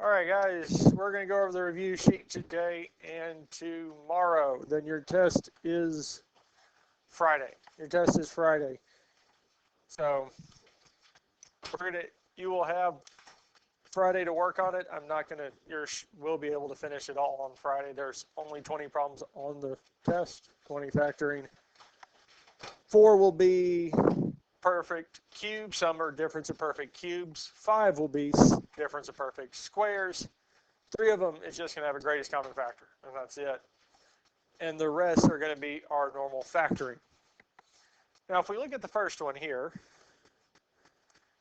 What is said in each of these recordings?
All right, guys, we're going to go over the review sheet today and tomorrow. Then your test is Friday. So you will have Friday to work on it. I'm not going to, we'll be able to finish it all on Friday. There's only 20 problems on the test, 20 factoring. 4 will be perfect cubes. Some are difference of perfect cubes. 5 will be difference of perfect squares. 3 of them is just going to have a greatest common factor, and that's it. And the rest are going to be our normal factoring. Now, if we look at the first one here,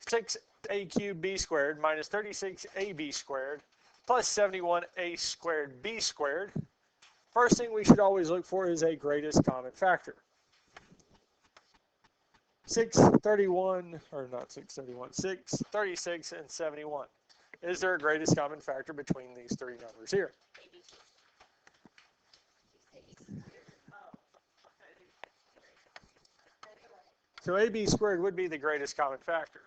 6a cubed b squared minus 36ab squared plus 71a squared b squared. First thing we should always look for is a greatest common factor. 631, or not 631, 636 and 71. Is there a greatest common factor between these 3 numbers here? So AB squared would be the greatest common factor.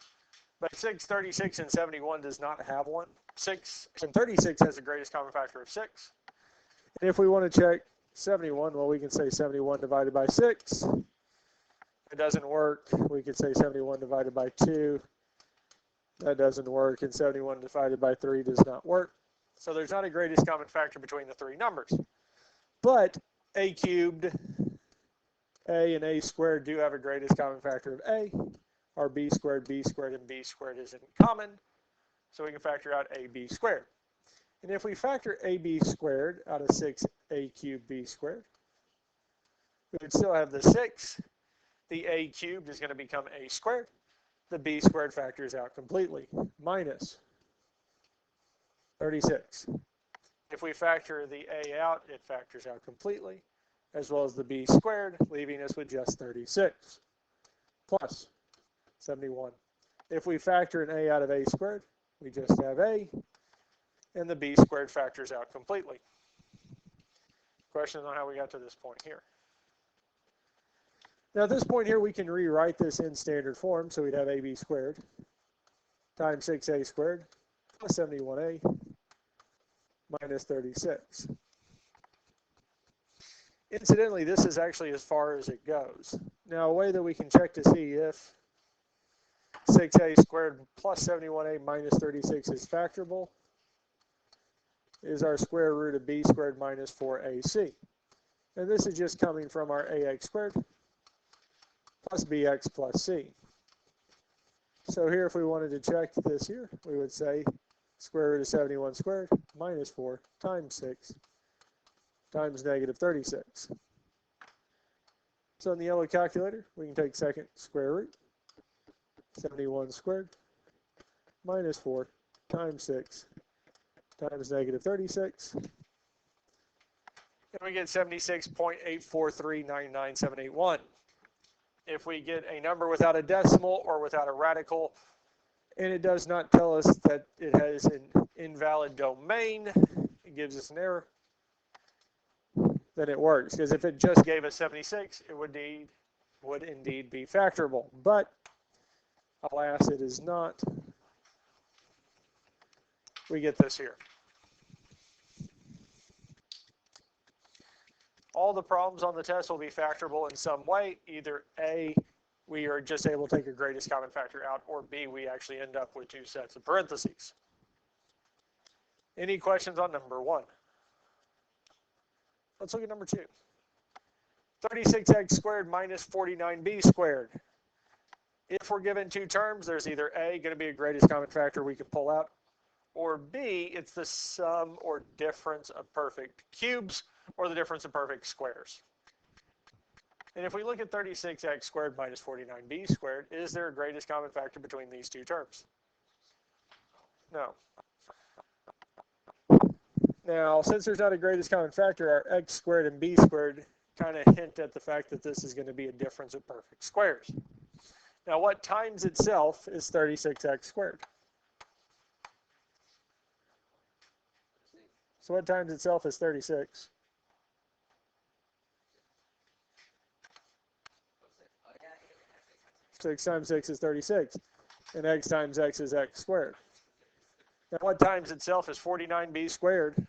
But 636 and 71 does not have one. 6 and 36 has the greatest common factor of 6. And if we want to check 71, well, we can say 71 divided by 6. It doesn't work. We could say 71 divided by 2. That doesn't work. And 71 divided by 3 does not work. So there's not a greatest common factor between the 3 numbers. But a cubed, a and a squared do have a greatest common factor of a. Our b squared, and b squared is in common. So we can factor out ab squared. And if we factor ab squared out of 6a cubed b squared, we would still have the 6. The a cubed is going to become a squared. The b squared factors out completely, minus 36. If we factor the a out, it factors out completely, as well as the b squared, leaving us with just 36, plus 71. If we factor an a out of a squared, we just have a, and the b squared factors out completely. Questions on how we got to this point here? Now at this point here, we can rewrite this in standard form, so we'd have ab squared times 6a squared plus 71a minus 36. Incidentally, this is actually as far as it goes. Now, a way that we can check to see if 6a squared plus 71a minus 36 is factorable is our square root of b squared minus 4ac. And this is just coming from our ax squared plus bx plus c. So here, if we wanted to check this here, we would say square root of 71 squared minus 4 times 6 times negative 36. So in the yellow calculator, we can take second square root, 71 squared minus 4 times 6 times negative 36. And we get 76.843997881. If we get a number without a decimal or without a radical, and it does not tell us that it has an invalid domain, it gives us an error, then it works. Because if it just gave us 76, it would indeed be factorable. But alas, it is not. We get this here. All the problems on the test will be factorable in some way. Either A, we are just able to take a greatest common factor out, or B, we actually end up with 2 sets of parentheses. Any questions on number 1? Let's look at number 2. 36x squared minus 49b squared. If we're given 2 terms, there's either A, going to be a greatest common factor we can pull out, or B, it's the sum or difference of perfect cubes, or the difference of perfect squares. And if we look at 36x squared minus 49b squared, is there a greatest common factor between these 2 terms? No. Now, since there's not a greatest common factor, our x squared and b squared kind of hint at the fact that this is going to be a difference of perfect squares. Now, what times itself is 36x squared? So what times itself is 36? 6 times 6 is 36, and x times x is x squared. And what times itself is 49b squared? 7.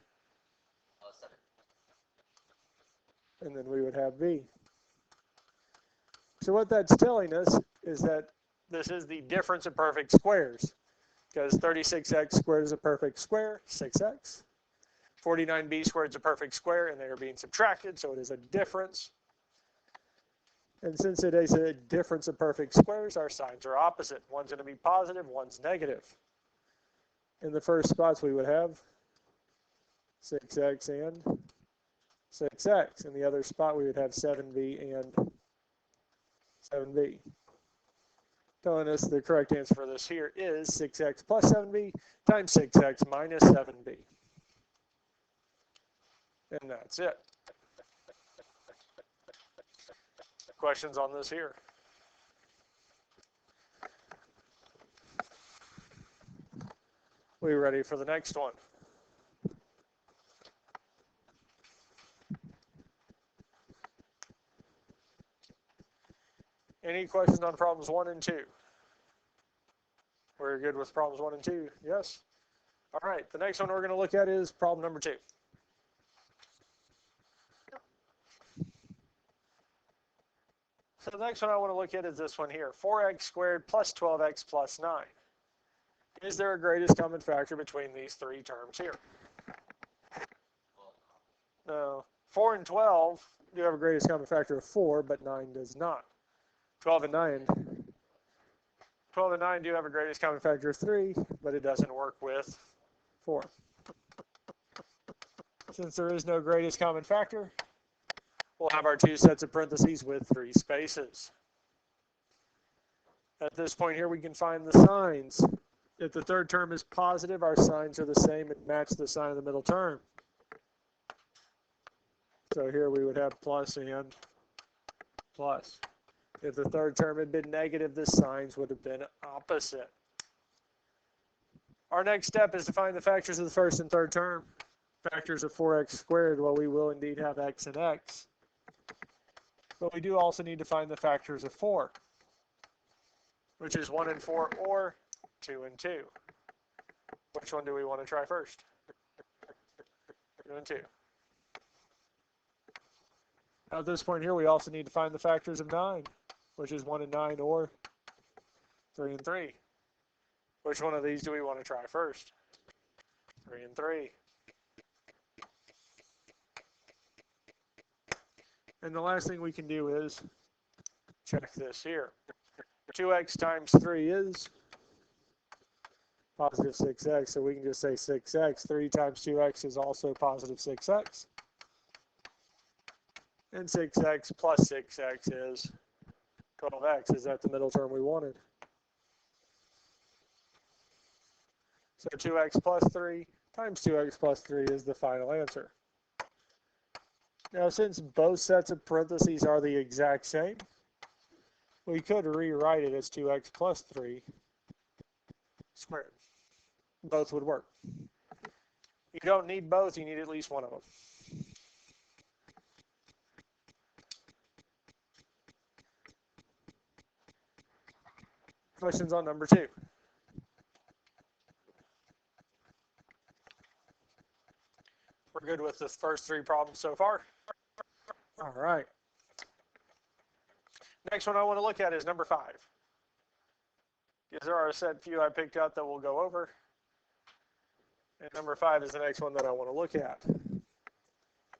And then we would have b. So what that's telling us is that this is the difference of perfect squares, because 36x squared is a perfect square, 6x. 49b squared is a perfect square, and they are being subtracted, so it is a difference. And since it is a difference of perfect squares, our signs are opposite. One's going to be positive, one's negative. In the first spots, we would have 6x and 6x. In the other spot, we would have 7b and 7b. Telling us the correct answer for this here is 6x plus 7b times 6x minus 7b. And that's it. Questions on this here? We ready for the next one? Any questions on problems 1 and 2? We're good with problems 1 and 2? Yes? All right, the next one we're going to look at is problem number 2. So the next one I want to look at is this one here, 4x squared plus 12x plus 9. Is there a greatest common factor between these three terms here? No. 4 and 12 do have a greatest common factor of 4, but 9 does not. 12 and 9 do have a greatest common factor of 3, but it doesn't work with 4. Since there is no greatest common factor, we'll have our two sets of parentheses with 3 spaces. At this point here, we can find the signs. If the third term is positive, our signs are the same and match the sign of the middle term. So here we would have plus and plus. If the third term had been negative, the signs would have been opposite. Our next step is to find the factors of the first and third term. Factors of 4x squared, well, we will indeed have x and x. But we do also need to find the factors of 4, which is 1 and 4 or 2 and 2. Which one do we want to try first? 2 and 2. At this point here, we also need to find the factors of 9, which is 1 and 9 or 3 and 3. Which one of these do we want to try first? 3 and 3. And the last thing we can do is check this here. 2x times 3 is positive 6x, so we can just say 6x. 3 times 2x is also positive 6x. And 6x plus 6x is 12x. Is that the middle term we wanted? So 2x plus 3 times 2x plus 3 is the final answer. Now, since both sets of parentheses are the exact same, we could rewrite it as 2x plus 3 squared. Both would work. You don't need both, you need at least one of them. Questions on number 2? We're good with the first 3 problems so far? All right. Next one I want to look at is number 5. Because there are a set few I picked out that we'll go over. And number 5 is the next one that I want to look at.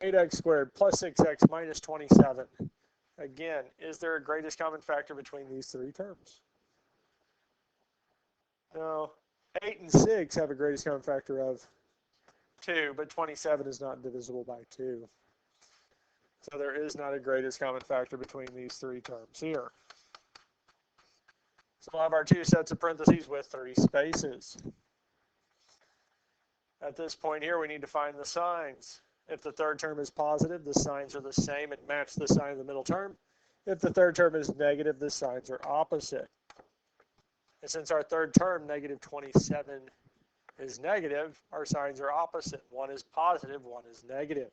8x squared plus 6x minus 27. Again, is there a greatest common factor between these 3 terms? No. 8 and 6 have a greatest common factor of 2, but 27 is not divisible by 2. So there is not a greatest common factor between these 3 terms here. So we'll have our 2 sets of parentheses with 3 spaces. At this point here, we need to find the signs. If the third term is positive, the signs are the same and match the sign of the middle term. If the third term is negative, the signs are opposite. And since our third term, negative 27, is negative, our signs are opposite. One is positive, one is negative.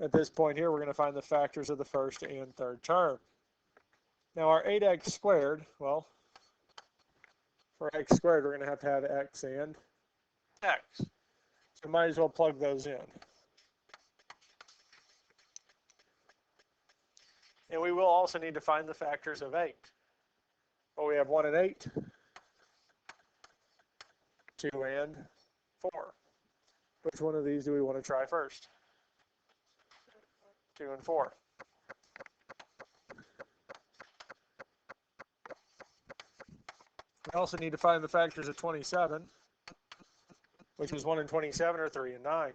At this point here, we're going to find the factors of the first and third term. Now our 8x squared, well, For x squared, we're going to have x and x. So might as well plug those in. And we will also need to find the factors of 8. Well, we have 1 and 8, 2 and 4. Which one of these do we want to try first? 2 and 4. We also need to find the factors of 27, which is 1 and 27, or 3 and 9.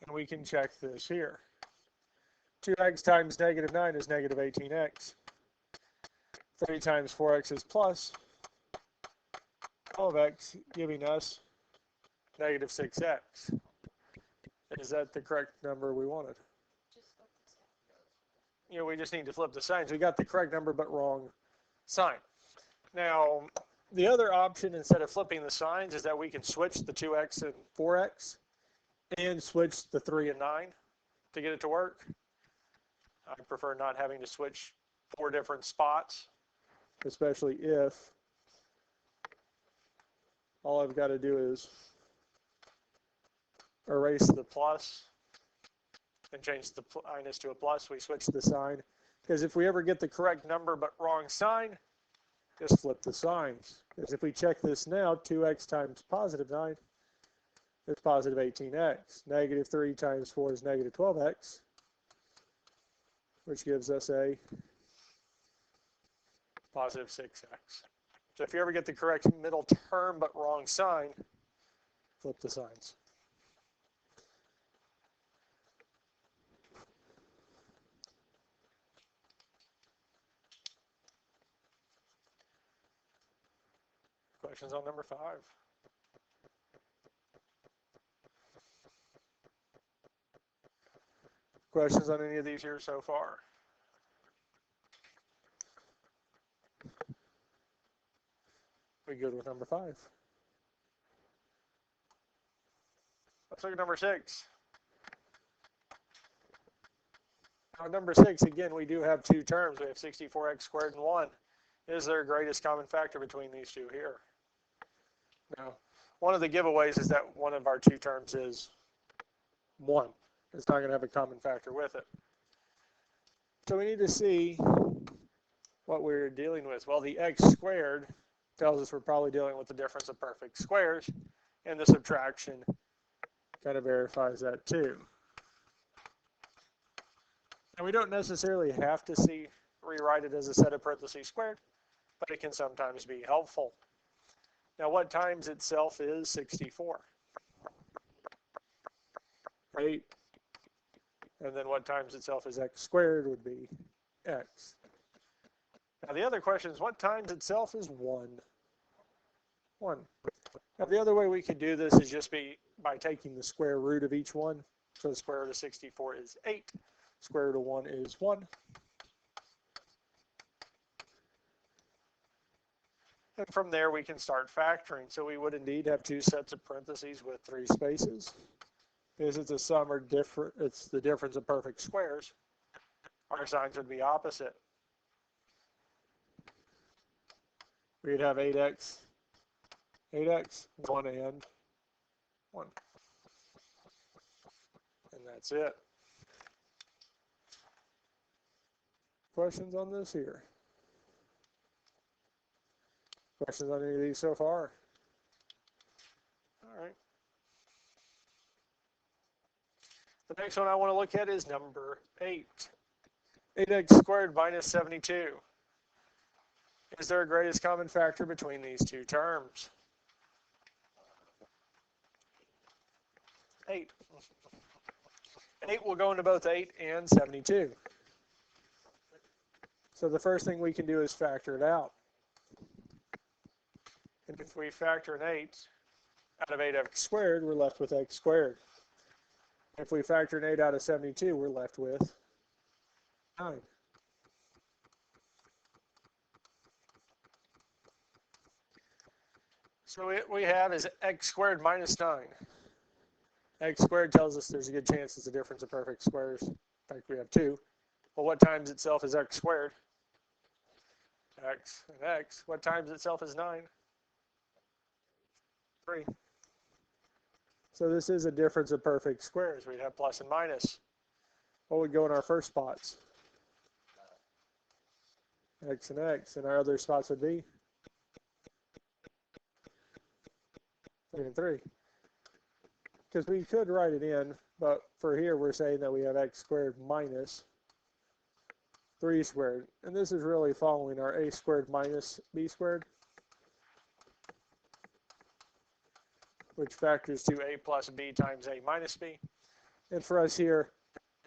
And we can check this here. 2x times negative 9 is negative 18x. 3 times 4x is plus 12x, giving us negative 6x. Is that the correct number we wanted? We just need to flip the signs. We got the correct number but wrong sign. Now, the other option instead of flipping the signs is that we can switch the 2x and 4x and switch the 3 and 9 to get it to work. I prefer not having to switch 4 different spots, especially if all I've got to do is erase the plus and change the minus to a plus. We switch the sign, because if we ever get the correct number but wrong sign, just flip the signs. Because if we check this now, 2x times positive 9 is positive 18x. Negative 3 times 4 is negative 12x, which gives us a positive 6x. So if you ever get the correct middle term but wrong sign, flip the signs. Questions on number 5? Questions on any of these here so far? We good with number 5? Let's look at number 6. Now, number 6, again, we do have 2 terms. We have 64x squared and 1. Is there a greatest common factor between these two here? Now, one of the giveaways is that one of our 2 terms is 1. It's not going to have a common factor with it. So we need to see what we're dealing with. Well, the x squared tells us we're probably dealing with the difference of perfect squares, and the subtraction kind of verifies that too. And we don't necessarily have to rewrite it as a set of parentheses squared, but it can sometimes be helpful. Now, what times itself is 64? 8. And then what times itself is x squared would be x. Now, the other question is, what times itself is 1? 1. Now, the other way we could do this is just by taking the square root of each one. So the square root of 64 is 8. Square root of 1 is 1. And from there, we can start factoring. So we would indeed have 2 sets of parentheses with 3 spaces. Because it's a sum or different, it's the difference of perfect squares. Our signs would be opposite. We'd have 8x, 1 and 1. And that's it. Questions on this here? Questions on any of these so far? All right. The next one I want to look at is number 8. 8x squared minus 72. Is there a greatest common factor between these 2 terms? 8. 8 will go into both 8 and 72. So the first thing we can do is factor it out. And if we factor an 8 out of 8x squared, we're left with x squared. If we factor an 8 out of 72, we're left with 9. So what we have is x squared minus 9. X squared tells us there's a good chance it's a difference of perfect squares. In fact, we have 2. Well, what times itself is x squared? X and x. What times itself is 9? 3. So this is a difference of perfect squares. We'd have plus and minus. What would go in our first spots? X and x. And our other spots would be 3 and 3. Because we could write it in, but for here we're saying that we have x squared minus 3 squared. And this is really following our a squared minus b squared, which factors to a plus b times a minus b. And for us here,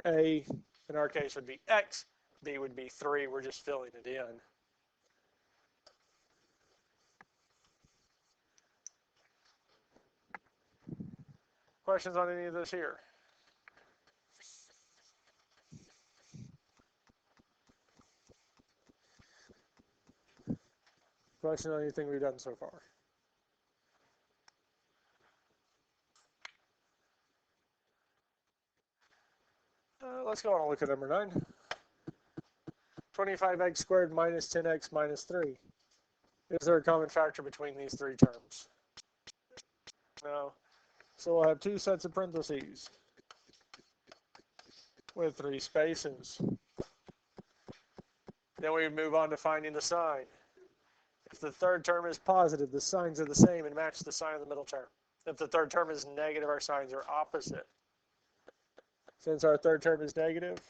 a, in our case, would be x, b would be 3. We're just filling it in. Questions on any of this here? Question on anything we've done so far? Let's go on and look at number 9. 25x squared minus 10x minus 3. Is there a common factor between these 3 terms? No. So we'll have 2 sets of parentheses with 3 spaces. Then we move on to finding the sign. If the third term is positive, the signs are the same and match the sign of the middle term. If the third term is negative, our signs are opposite. Since our third term is negative,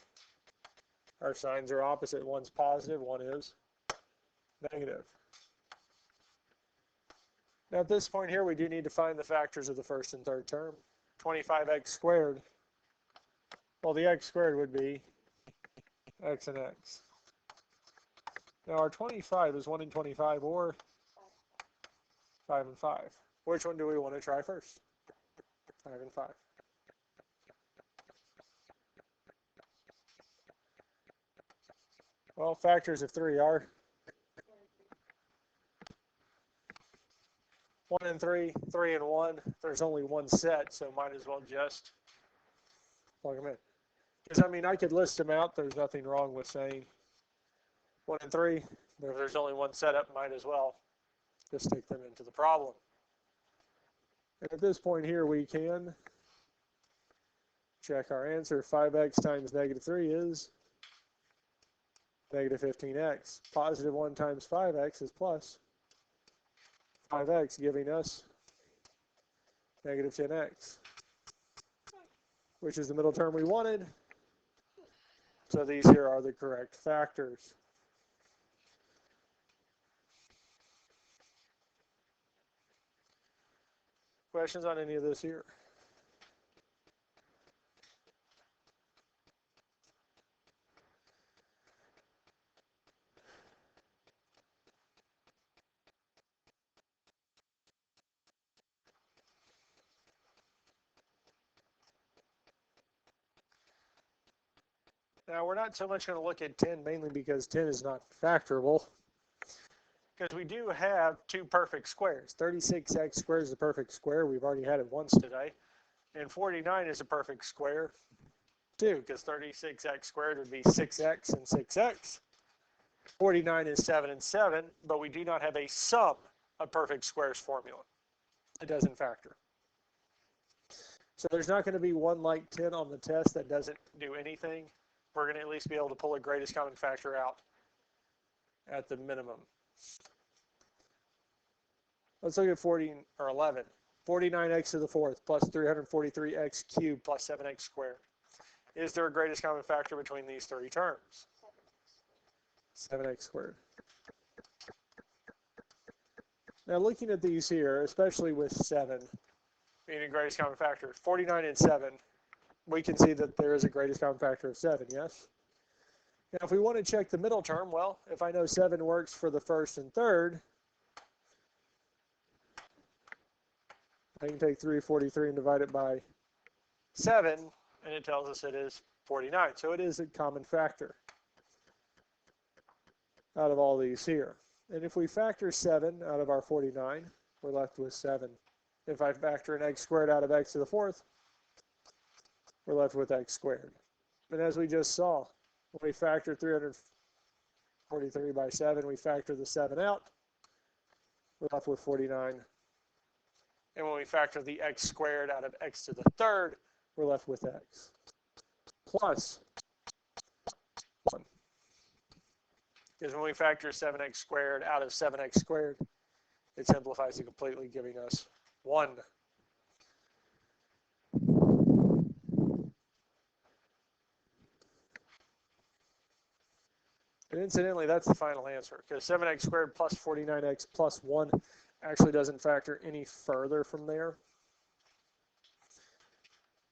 our signs are opposite. One's positive, one is negative. Now at this point here, we do need to find the factors of the first and third term. 25x squared. Well, the x squared would be x and x. Now our 25 is 1 and 25 or 5 and 5. Which one do we want to try first? 5 and 5. Well, factors of 3 are 1 and 3, 3 and 1. There's only one set, so might as well just plug them in. Because, I mean, I could list them out. There's nothing wrong with saying 1 and 3. But if there's only one setup, might as well just stick them into the problem. And at this point here, we can check our answer. 5x times negative 3 is negative 15x. Positive 1 times 5x is plus 5x, giving us negative 10x, which is the middle term we wanted. So these here are the correct factors. Questions on any of this here? Now we're not so much going to look at 10 mainly because 10 is not factorable. Because we do have 2 perfect squares. 36x squared is a perfect square. We've already had it once today. And 49 is a perfect square too, because 36x squared would be 6x and 6x. 49 is 7 and 7, but we do not have a sum of perfect squares formula. It doesn't factor. So there's not going to be one like 10 on the test that doesn't do anything. We're going to at least be able to pull a greatest common factor out at the minimum. Let's look at 14 or 11. 49x to the fourth plus 343x cubed plus 7x squared. Is there a greatest common factor between these 3 terms? 7x squared. Now looking at these here, especially with 7 being a greatest common factor, 49 and 7, we can see that there is a greatest common factor of 7, yes? Now if we want to check the middle term, well, if I know 7 works for the first and third, I can take 343 and divide it by 7, and it tells us it is 49. So it is a common factor out of all these here. And if we factor 7 out of our 49, we're left with 7. If I factor an x squared out of x to the fourth, we're left with x squared. And as we just saw, when we factor 343 by 7, we factor the 7 out. We're left with 49. And when we factor the x squared out of x to the third, we're left with x plus 1. Because when we factor 7x squared out of 7x squared, it simplifies it completely, giving us 1. And incidentally, that's the final answer, because 7x squared plus 49x plus 1 actually doesn't factor any further from there.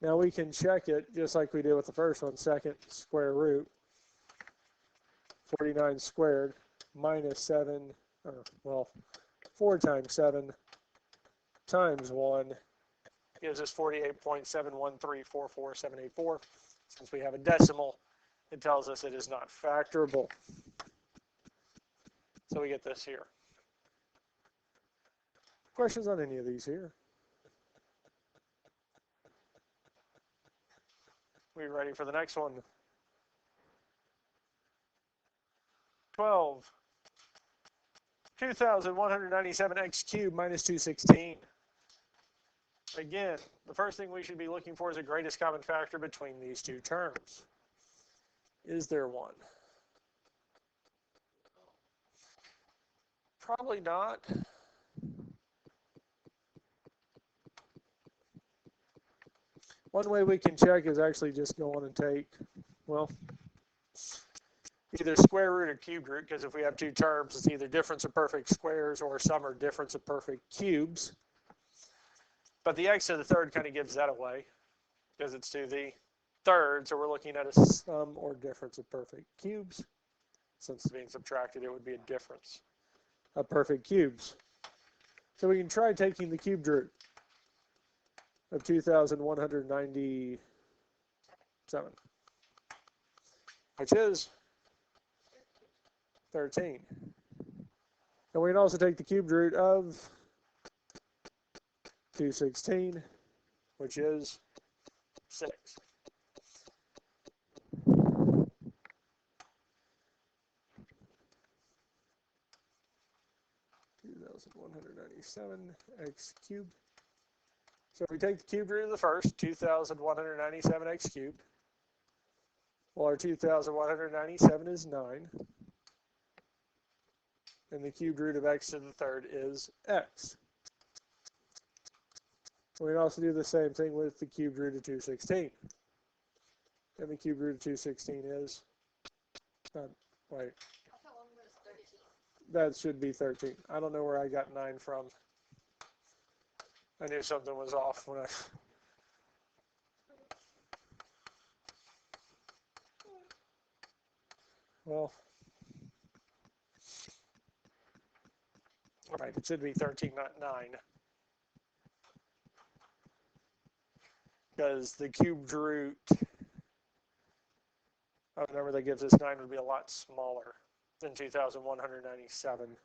Now we can check it just like we did with the first one, second square root, 49 squared minus 7, well, 4 times 7 times 1 gives us 48.71344,784. Since we have a decimal, it tells us it is not factorable. So we get this here. Questions on any of these here? We ready for the next one? 12. 2,197x cubed minus 216. Again, the first thing we should be looking for is the greatest common factor between these two terms. Is there one? Probably not. One way we can check is actually just go on and take, well, either square root or cube root, because if we have two terms, it's either difference of perfect squares or some are difference of perfect cubes. But the x to the third kind of gives that away, because it's to the third, so we're looking at a sum or difference of perfect cubes. Since it's being subtracted, it would be a difference of perfect cubes. So we can try taking the cubed root of 2,197, which is 13. And we can also take the cubed root of 216, which is 6. 2,197 x cubed. So if we take the cubed root of the first, 2,197 x cubed, well, our 2,197 is 9. And the cubed root of x to the third is x. We can also do the same thing with the cubed root of 216. And the cubed root of 216 is, wait, that should be 13. I don't know where I got 9 from. I knew something was off when I... Well, all right, it should be 13, not 9. Because the cubed root of a number that gives us 9 would be a lot smaller than 2,197.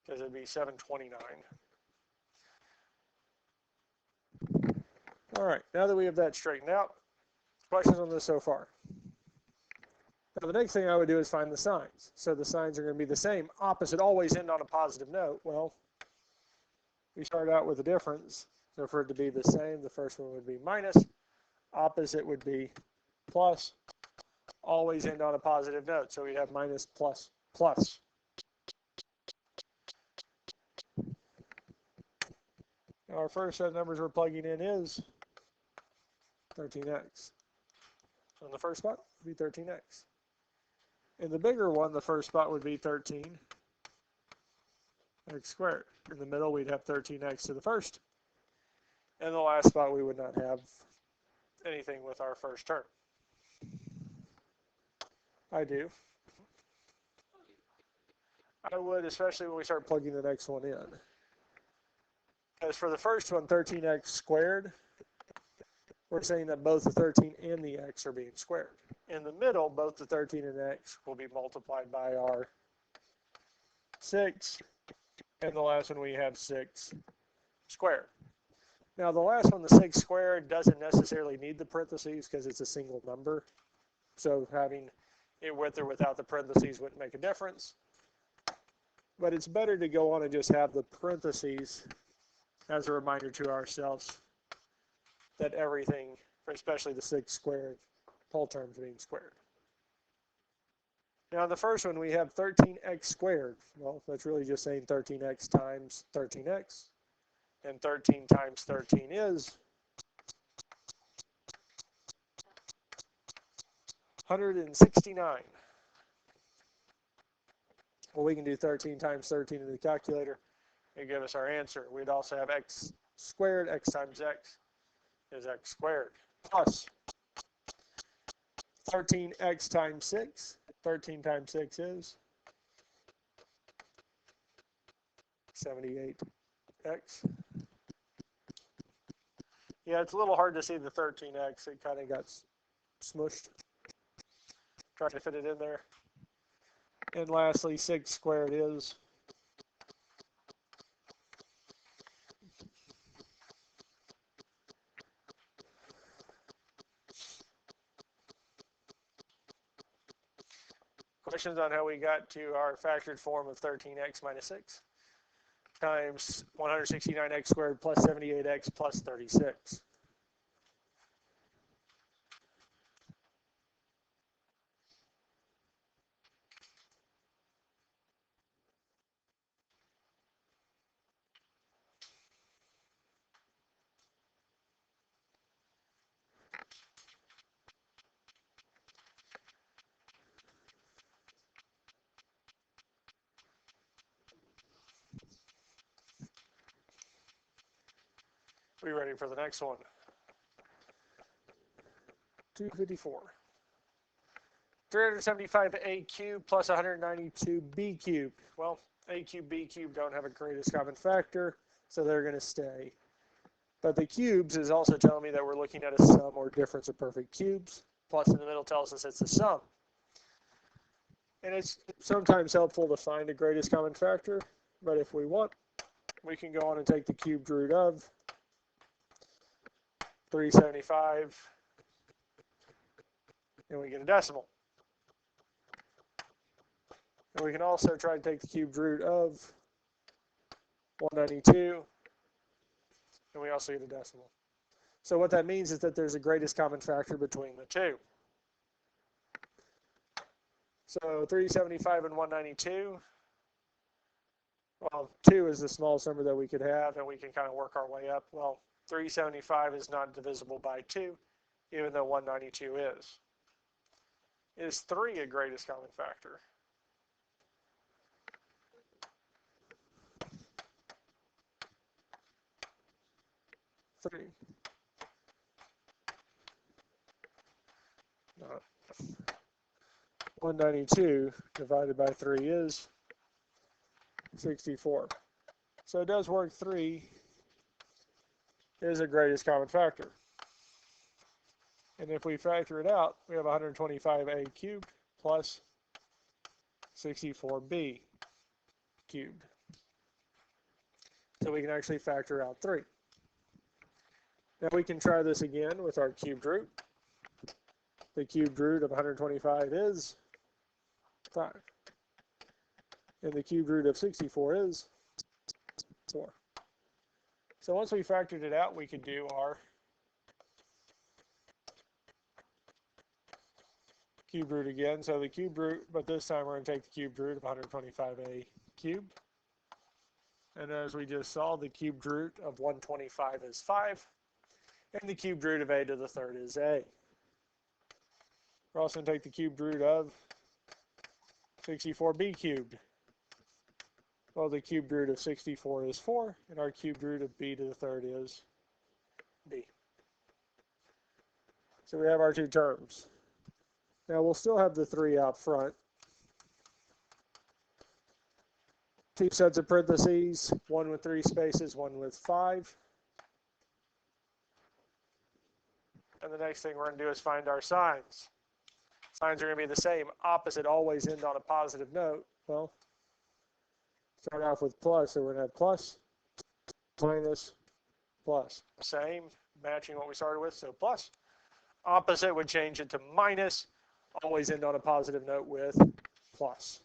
Because it'd be 729. All right, now that we have that straightened out, questions on this so far? Now the next thing I would do is find the signs. So the signs are going to be the same. Opposite always end on a positive note. Well, we start out with a difference. So for it to be the same, the first one would be minus. Opposite would be plus. Always end on a positive note. So we'd have minus, plus, plus. Now our first set of numbers we're plugging in is 13x. So in the first spot would be 13x. In the bigger one, the first spot would be 13x squared. In the middle, we'd have 13x to the first. And the last spot, we would not have anything with our first term. I do. I would, especially when we start plugging the next one in. As for the first one, 13x squared, we're saying that both the 13 and the x are being squared. In the middle, both the 13 and x will be multiplied by our 6, and the last one we have 6 squared. Now the last one, the 6 squared, doesn't necessarily need the parentheses because it's a single number. So having it with or without the parentheses wouldn't make a difference. But it's better to go on and just have the parentheses as a reminder to ourselves that everything, especially the 6 squared, whole terms being squared. Now the first one, we have 13x squared. Well, that's really just saying 13x times 13x. And 13 times 13 is 169. Well, we can do 13 times 13 in the calculator and give us our answer. We'd also have x squared, x times x is x squared, plus 13x times 6. 13 times 6 is 78x. Yeah, it's a little hard to see the 13x. It kind of got smushed. Trying to fit it in there. And lastly, 6 squared is questions on how we got to our factored form of 13x minus 6 times 169x squared plus 78x plus 36. We ready for the next one? 254. 375a cubed plus 192b cubed. Well, a cubed, b cubed don't have a greatest common factor, so they're going to stay. But the cubes is also telling me that we're looking at a sum or difference of perfect cubes. Plus in the middle tells us it's a sum. And it's sometimes helpful to find a greatest common factor, but if we want, we can go on and take the cubed root of 375, and we get a decimal. And we can also try to take the cubed root of 192, and we also get a decimal. So what that means is that there's a greatest common factor between the two. So 375 and 192, well, 2 is the smallest number that we could have, and we can kind of work our way up. Well, 375 is not divisible by 2, even though 192 is. Is 3 a greatest common factor? Three. Not. 192 divided by 3 is 64. So it does work. 3 is a greatest common factor. And if we factor it out, we have 125a cubed plus 64b cubed. So we can actually factor out 3. Now we can try this again with our cubed root. The cubed root of 125 is 5. And the cubed root of 64 is 4. So once we factored it out, we could do our cube root again. So the cube root, but this time we're going to take the cube root of 125a cubed. And as we just saw, the cubed root of 125 is 5. And the cubed root of a to the third is a. We're also going to take the cubed root of 64b cubed. Well, the cubed root of 64 is 4, and our cubed root of b to the third is b. So we have our two terms. Now we'll still have the 3 out front. 2 sets of parentheses, one with 3 spaces, one with 5. And the next thing we're going to do is find our signs. Signs are going to be the same. Opposite always end on a positive note. Well, Start off with plus, so we're going to have plus, minus, plus. Same, matching what we started with, so plus. Opposite would change it to minus. Always end on a positive note with plus.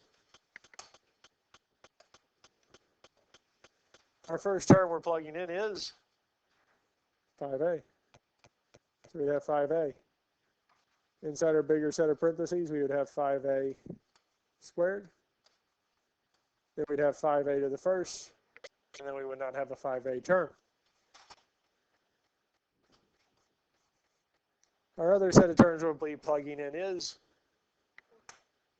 Our first term we're plugging in is 5a. So we'd have 5a. Inside our bigger set of parentheses, we would have 5a squared. Then we'd have 5a to the first, and then we would not have a 5a term. Our other set of terms we'll be plugging in is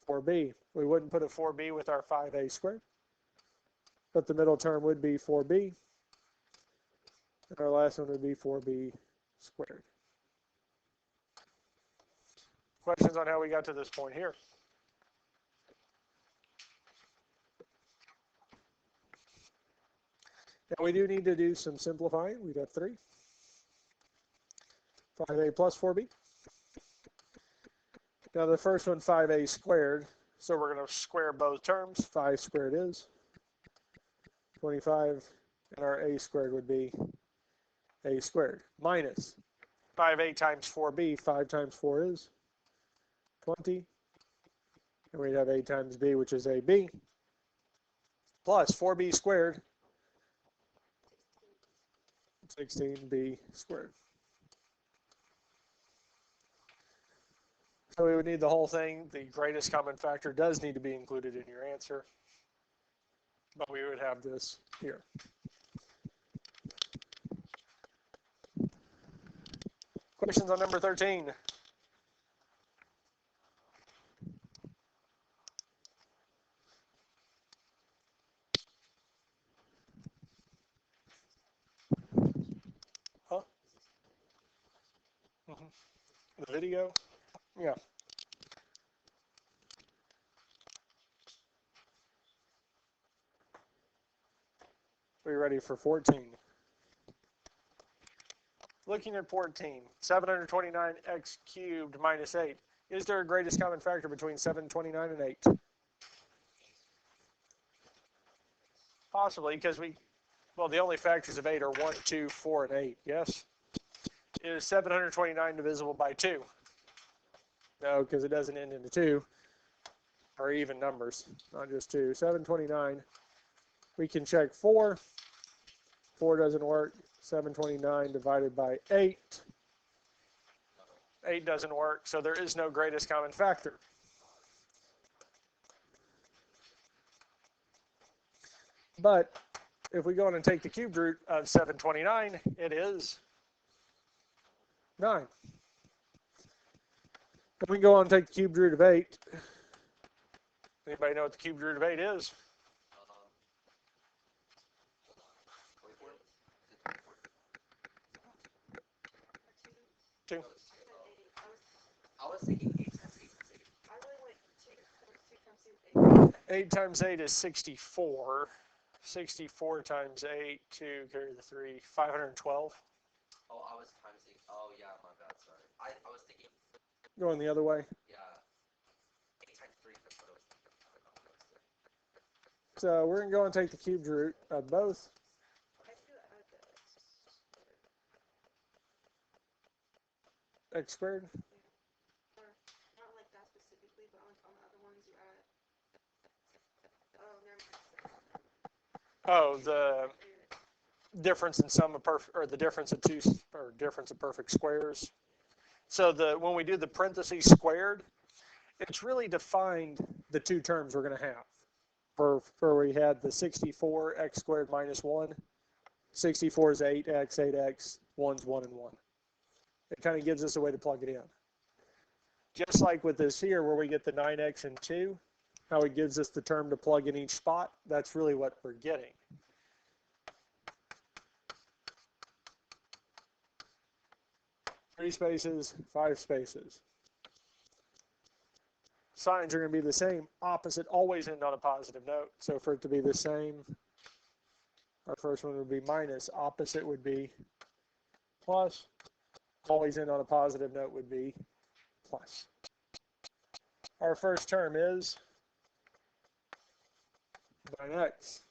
4b. We wouldn't put a 4b with our 5a squared, but the middle term would be 4b, and our last one would be 4b squared. Questions on how we got to this point here? Now we do need to do some simplifying. We'd have 3. 5a plus 4b. Now the first one, 5a squared, so we're going to square both terms. 5 squared is 25, and our a squared would be a squared. Minus 5a times 4b, 5 times 4 is 20, and we'd have a times b, which is ab, plus 4b squared, 16b squared. So we would need the whole thing. The greatest common factor does need to be included in your answer, but we would have this here. Questions on number 13? Huh? The video? Yeah. Are you ready for 14? Looking at 14, 729x cubed minus 8. Is there a greatest common factor between 729 and 8? Possibly, because the only factors of 8 are 1, 2, 4, and 8, yes? Is 729 divisible by 2? No, because it doesn't end in a 2, or even numbers, not just 2. 729, we can check 4. 4 doesn't work. 729 divided by 8. 8 doesn't work, so there is no greatest common factor. But if we go on and take the cubed root of 729, it is 9. If we go on and take the cubed root of 8, anybody know what the cubed root of 8 is? 2. I was thinking 8 times 8 times 8. I really went 2 times 8. 8 times 8 is 64. 64 times 8, 2, carry the 3, 512. Oh, I was times 8. Oh, yeah, my bad, sorry. I was thinking, Going the other way. yeah, 8 times 3. That's what I was thinking. So we're going to go and take the cubed root of both. X squared. Not like that specifically, but on the other ones you add. Oh, never mind. Oh, the difference in sum of perfect, or the difference of two, or difference of perfect squares. So when we do the parentheses squared, it's really defined the two terms we're going to have. For we had the 64 x squared minus 1. 64 is 8x, 8x, 1's 1 and 1. It kind of gives us a way to plug it in. Just like with this here where we get the 9x and 2, how it gives us the term to plug in each spot, that's really what we're getting. Three spaces, 5 spaces. Signs are going to be the same. Opposite always end on a positive note. So for it to be the same, our first one would be minus. Opposite would be plus. Always end on a positive note would be plus. Our first term is 9x.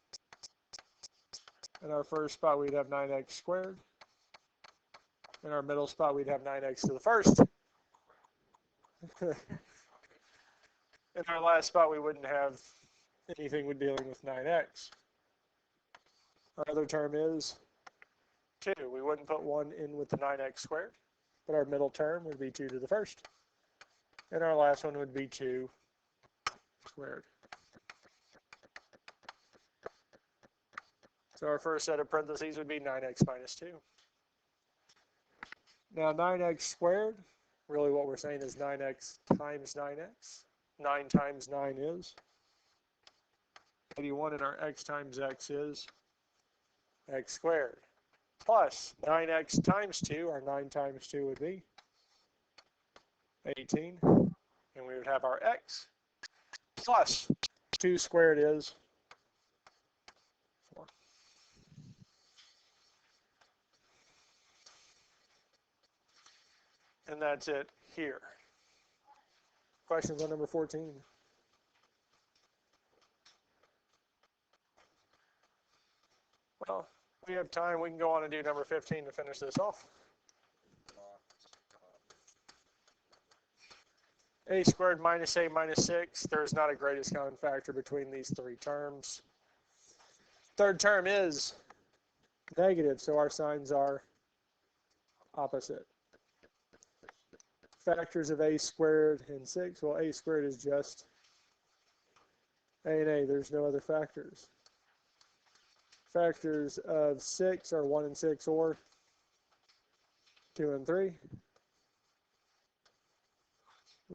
In our first spot, we'd have 9x squared. In our middle spot, we'd have 9x to the first. In our last spot, we wouldn't have anything with dealing with 9x. Our other term is 2. We wouldn't put 1 in with the 9x squared, but our middle term would be 2 to the first. And our last one would be 2 squared. So our first set of parentheses would be 9x minus 2. Now 9x squared, really what we're saying is 9x times 9x. 9 times 9 is 81, and our x times x is x squared. Plus 9x times 2, our 9 times 2 would be 18. And we would have our x plus 2 squared is 4. And that's it here. Questions on number 14? Well, we have time. We can go on and do number 15 to finish this off. A squared minus a minus 6. There's not a greatest common factor between these three terms. Third term is negative, so our signs are opposite. Factors of a squared and 6. Well, a squared is just a and a. There's no other factors. Factors of 6 are 1 and 6 or 2 and 3.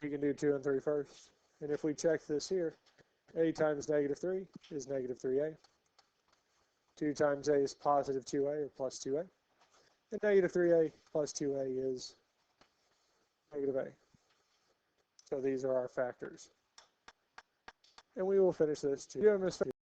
We can do 2 and 3 first. And if we check this here, a times negative 3 is negative 3a. 2 times a is positive 2a or plus 2a. And negative 3a plus 2a is negative a. So these are our factors. And we will finish this too.